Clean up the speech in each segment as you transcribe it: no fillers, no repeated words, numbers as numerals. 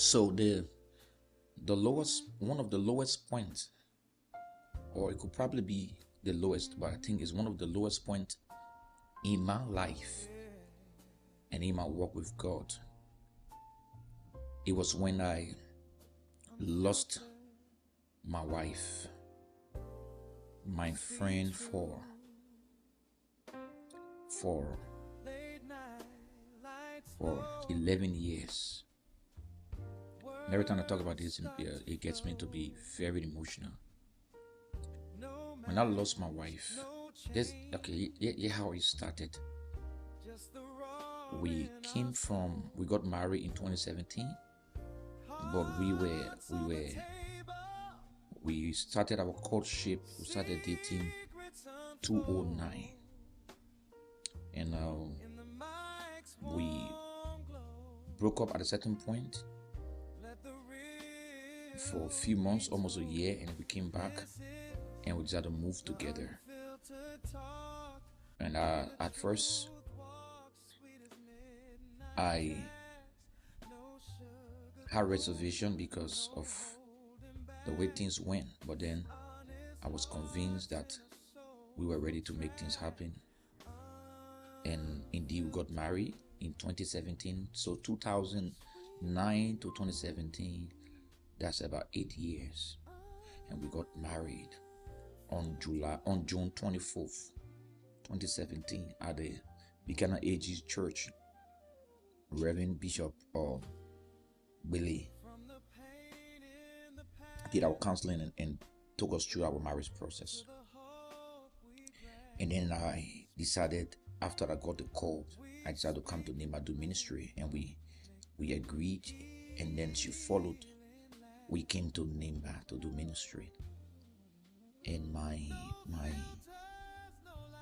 So the lowest, one of the lowest points, or it could probably be the lowest, but I think it's one of the lowest points in my life and in my walk with God. It was when I lost my wife, my friend for for 11 years. And every time I talk about this, it gets me to be very emotional. When I lost my wife, this okay, yeah, how it started. We got married in 2017, but we started our courtship. We started dating 2009, and we broke up at a certain point for a few months, almost a year, and we came back and we decided to move together. And at first, I had reservation because of the way things went, but then I was convinced that we were ready to make things happen. And indeed, we got married in 2017. So 2009 to 2017, that's about 8 years. And we got married on June 24th, 2017 at the Buchanan AG's church. Reverend Bishop Billy did our counseling and took us through our marriage process. And then I decided, after I got the call, I decided to come to Nema do ministry, and we agreed, and then she followed. We came to Nema to do ministry. And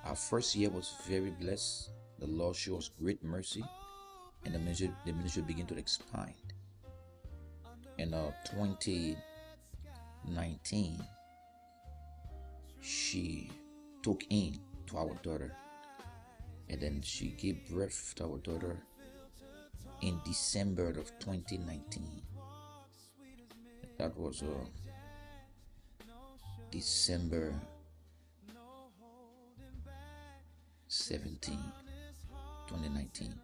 our first year was very blessed. The Lord showed us great mercy, and the ministry began to expand. In 2019, she took in to our daughter, and then she gave birth to our daughter in December of 2019. That was December 17, 2019.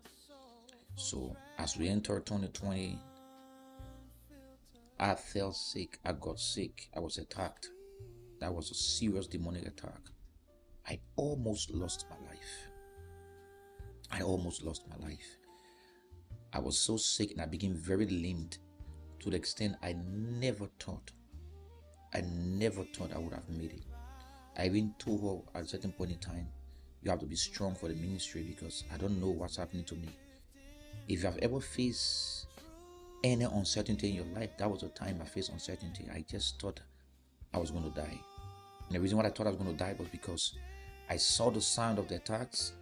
So as we entered 2020, I fell sick. I got sick. I was attacked. That was a serious demonic attack. I almost lost my life. I was so sick, and I became very limped, to the extent I never thought I would have made it. I even told her at a certain point in time, you have to be strong for the ministry, because I don't know what's happening to me. If you have ever faced any uncertainty in your life, that was the time I faced uncertainty. I just thought I was going to die. And the reason why I thought I was going to die was because I saw the sound of the attacks,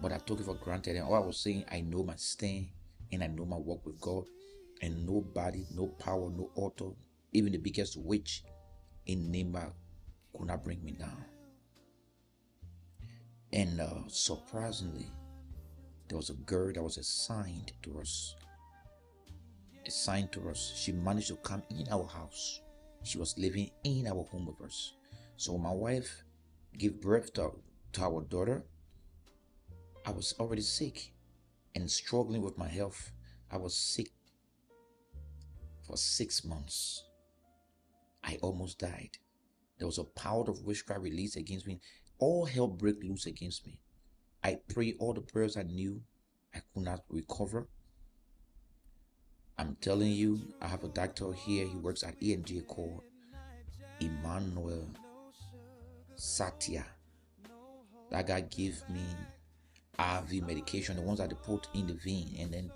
but I took it for granted. And all I was saying, I know my stand, and I know my walk with God, and nobody, no power, no author, even the biggest witch in Nema could not bring me down. And surprisingly, there was a girl that was assigned to us. She managed to come in our house. She was living in our home with us. So my wife gave birth to our daughter. I was already sick and struggling with my health. I was sick for 6 months. I almost died. There was a power of witchcraft released against me. All hell broke loose against me. I prayed all the prayers I knew. I could not recover. I'm telling you, I have a doctor here. He works at ENJ called Emmanuel Satya. That guy gave me IV medication, the ones that they put in the vein, and then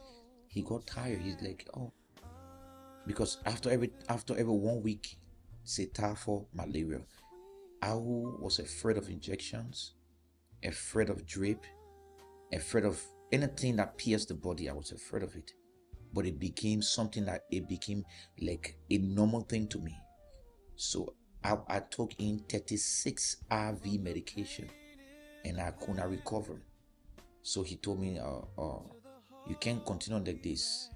he got tired. He's like, oh, because after every 1 week, for malaria. I was afraid of injections, afraid of drip, afraid of anything that pierced the body. I was afraid of it. But it became something that it became like a normal thing to me. So I took in 36 IV medication, and I could not recover. So he told me, you can't continue like this,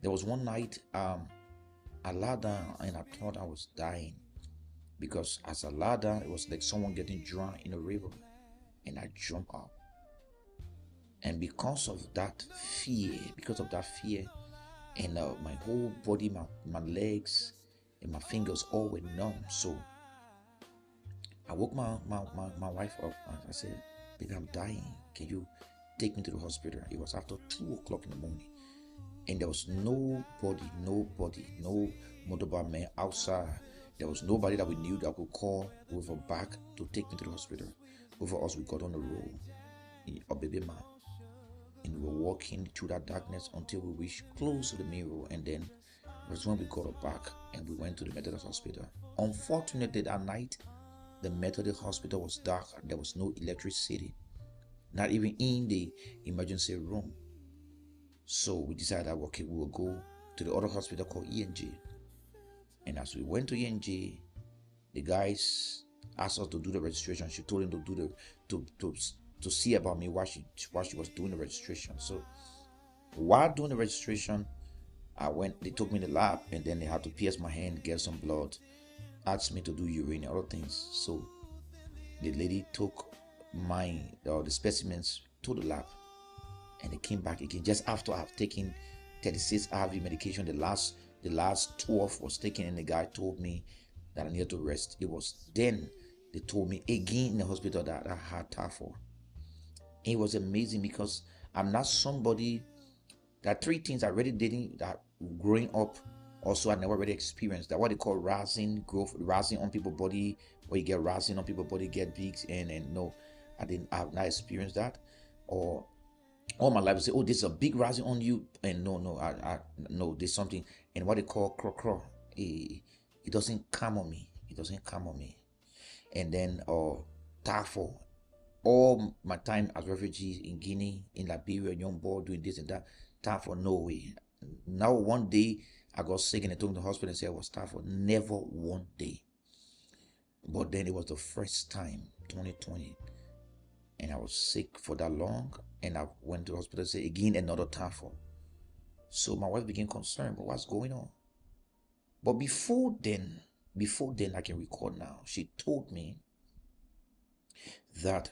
There was one night I lay down and I thought I was dying, because as I lay down, it was like someone getting drowned in a river, and I jumped up. And because of that fear, and my whole body, my legs and my fingers all were numb. So I woke my wife up and I said, baby, I'm dying. Can you take me to the hospital? It was after 2 o'clock in the morning. And there was nobody, no motorbike man outside. There was nobody that we knew that could call with a bag to take me to the hospital. Both of us, we got on the road in a baby man. And we were walking through that darkness until we reached close to the main road. And then it was when we got a bag and we went to the Methodist hospital. Unfortunately, that night, the Methodist hospital was dark. There was no electricity, not even in the emergency room. So we decided that, okay, we will go to the other hospital called ENG. And as we went to ENG, the guys asked us to do the registration. She told him to do to see about me while she was doing the registration. So while doing the registration, they took me to the lab, and then they had to pierce my hand, get some blood, asked me to do urine and other things. So the lady took the specimens to the lab, and they came back again just after I've taken 36 IV medication. The last 12 was taken, and the guy told me that I needed to rest. It was then they told me again in the hospital that I had typhoid. It was amazing, because I'm not somebody that 3 things I already did that growing up. Also, I never really experienced that, what they call rising on people's body, where you get rising on people's body, get big, and no, I have not experienced that. Or all my life I say, oh, there's a big rising on you, and no, there's something, and what they call crow. It doesn't come on me. And then typhoid. All my time as refugees in Guinea, in Liberia, young boy doing this and that, typhoid, no way. Now one day I got sick and they took me to the hospital and said I was typhoid. Never one day. But then it was the first time, 2020, and I was sick for that long, and I went to the hospital and said again another typhoid. So my wife became concerned, but what's going on? But before then, I can recall now, she told me that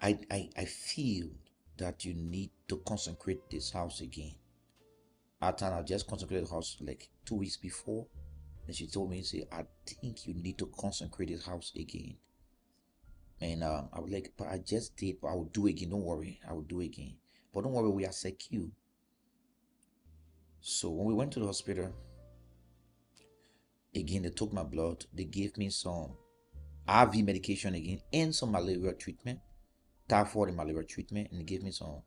I feel that you need to consecrate this house again. At time I just consecrated the house like 2 weeks before, and she told me, say, I think you need to consecrate this house again. And I was like, but I just did, but I will do it again. Don't worry, I will do it again. But don't worry, we are secure. So when we went to the hospital again, they took my blood, they gave me some IV medication again and some malaria treatment, typhoid and malaria treatment, and they gave me some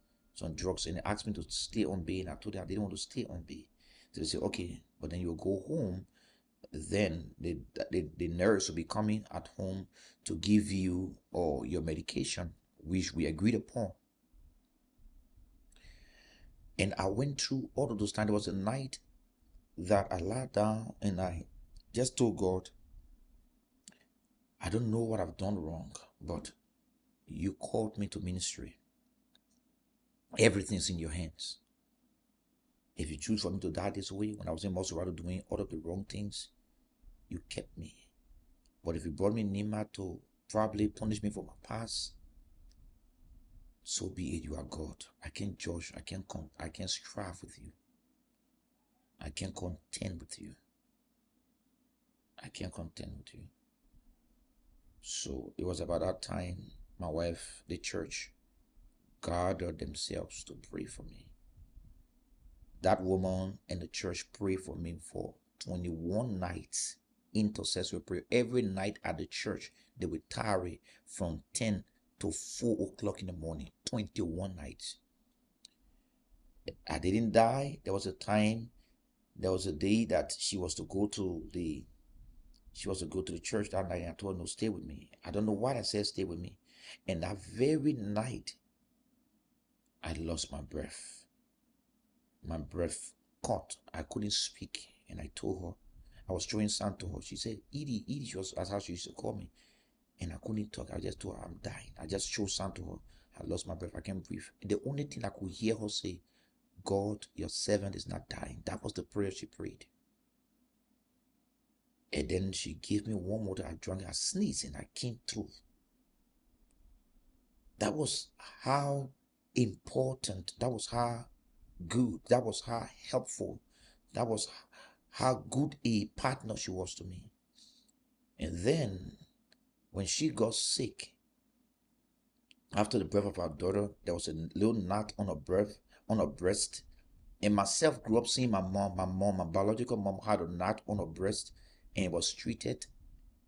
drugs, and they asked me to stay on bed, and I told them I didn't want to stay on bed. So they said, okay, but then you'll go home. Then the nurse will be coming at home to give you your medication, which we agreed upon. And I went through all of those times. There was a night that I lay down and I just told God, I don't know what I've done wrong, but you called me to ministry. Everything's in your hands. If you choose for me to die this way, when I was in Montserrat doing all of the wrong things, you kept me. But if you brought me Nima to probably punish me for my past, so be it. You are God. I can't judge. I can't strive with you. I can't contend with you. So it was about that time my wife, the church, gathered themselves to pray for me. That woman and the church prayed for me for 21 nights. Intercessory prayer. Every night at the church, they would tarry from 10 to 4 o'clock in the morning. 21 nights. I didn't die. There was a day that she was to go to the church that night, and I told her, no, stay with me. I don't know why I said stay with me. And that very night, I lost my breath. My breath caught. I couldn't speak. And I told her, I was throwing sand to her. She said, Edie, that's how she used to call me. And I couldn't talk. I just told her, I'm dying. I just threw sand to her. I lost my breath. I can't breathe. The only thing I could hear her say, God, your servant is not dying. That was the prayer she prayed. And then she gave me warm water. I drank, I sneezed, and I came through. That was how important, that was how good, that was how helpful, that was how good a partner she was to me. And then when she got sick, after the birth of our daughter, there was a little knot on her breast. And myself grew up seeing my biological mom had a knot on her breast, and it was treated,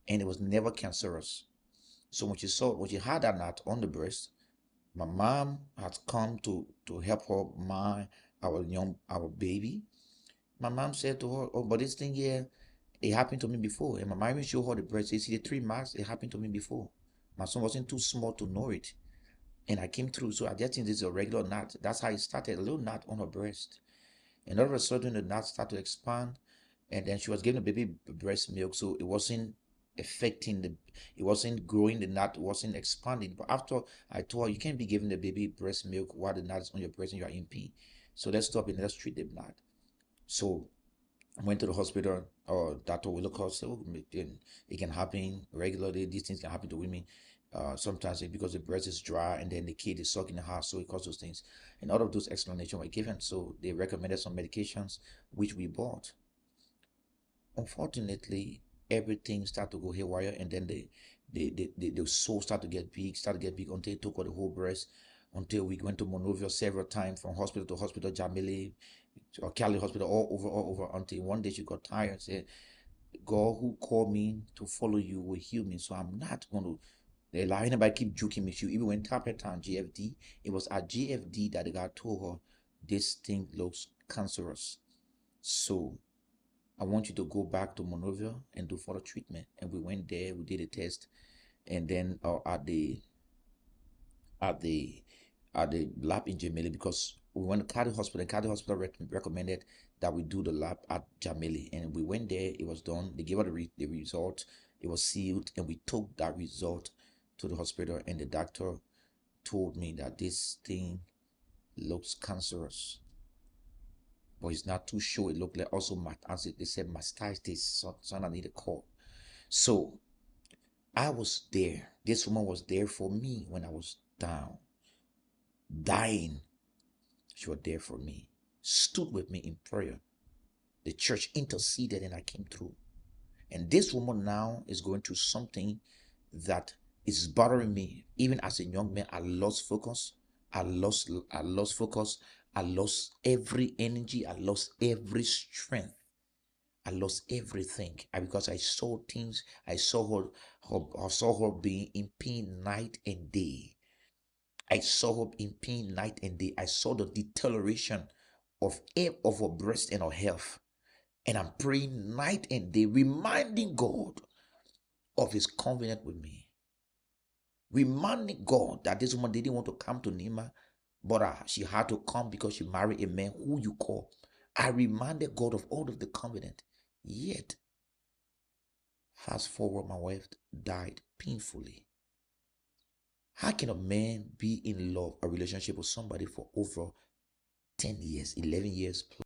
and it was never cancerous. So when she had that knot on the breast, my mom had come to help her our baby. My mom said to her, "Oh, but this thing here, it happened to me before." And my mom even showed her the breast. You see the 3 marks, it happened to me before. My son wasn't too small to know it. And I came through. So I just think this is a regular knot. That's how it started, a little knot on her breast. And all of a sudden the knot started to expand. And then she was giving the baby breast milk. So it wasn't affecting it wasn't growing, the knot wasn't expanding. But after I told her, you can't be giving the baby breast milk while the knot is on your breast and you are in pain. So let's stop it and let's treat the knot. So I went to the hospital, or doctor will look out, so it can happen regularly. These things can happen to women. Sometimes because the breast is dry and then the kid is sucking the heart, so it causes those things. And all of those explanations were given. So they recommended some medications, which we bought. Unfortunately, everything started to go haywire, and then the soul started to get big, until it took out the whole breast, until we went to Monrovia several times, from hospital to hospital, Jamili or Cali hospital, all over, until one day she got tired and said, "God who called me to follow you will heal me, so I'm not going to allow anybody keep joking me." She even went tapet on GFD. It was at GFD that the guy told her, "This thing looks cancerous, so I want you to go back to Monrovia and do further treatment." And we went there, we did a test, and then at the lab in Jamili, because we went to Cardiff Hospital, and Cardiff Hospital recommended that we do the lab at Jamili. And we went there, it was done, they gave us the result, it was sealed, and we took that result to the hospital, and the doctor told me that this thing looks cancerous, but he's not too sure. It looked like also they said mastitis, so I need a call. So I was there. This woman was there for me when I was down, dying. She was there for me, stood with me in prayer. The church interceded, and I came through. And this woman now is going through something that is bothering me. Even as a young man, I lost focus. I lost focus. I lost every energy. I lost every strength. I lost everything, because I saw things. I saw her being in pain night and day. I saw her in pain night and day. I saw the deterioration of her breast and her health. And I'm praying night and day, reminding God of his covenant with me. Reminding God that this woman didn't want to come to Nima, but she had to come because she married a man who you call. I reminded God of all of the covenant. Yet, fast forward, my wife died painfully. How can a man be in love, a relationship with somebody for over 10 years, 11 years plus?